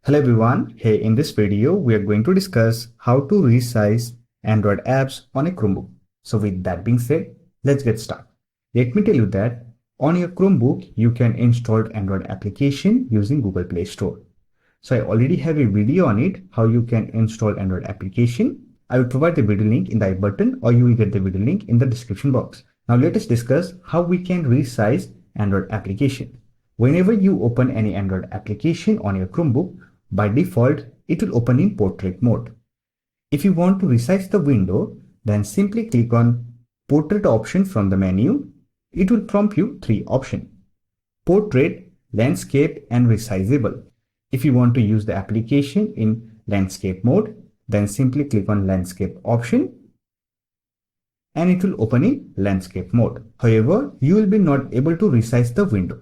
Hello everyone, hey, in this video we are going to discuss how to resize Android apps on a Chromebook. So with that being said, let's get started. Let me tell you that on your Chromebook you can install Android application using Google Play Store. So I already have a video on it, how you can install Android application. I will provide the video link in the I button, or you will get the video link in the description box. Now let us discuss how we can resize Android application. Whenever you open any Android application on your Chromebook, by default, it will open in portrait mode. If you want to resize the window, then simply click on Portrait option from the menu. It will prompt you three options: Portrait, Landscape, and Resizable. If you want to use the application in landscape mode, then simply click on Landscape option and it will open in landscape mode. However, you will be not able to resize the window.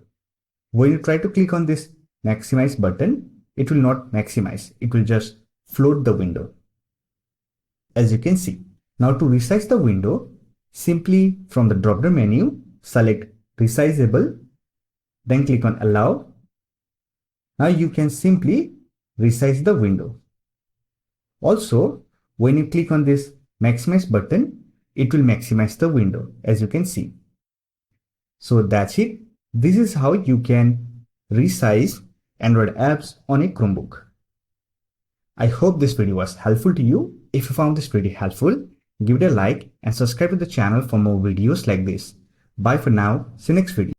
When you try to click on this Maximize button, it will not maximize, it will just float the window. As you can see. Now to resize the window, simply from the drop-down menu, select Resizable, then click on Allow. Now you can simply resize the window. Also, when you click on this Maximize button, it will maximize the window, as you can see. So that's it. This is how you can resize Android apps on a Chromebook. I hope this video was helpful to you. If you found this video helpful, give it a like and subscribe to the channel for more videos like this. Bye for now. See you next video.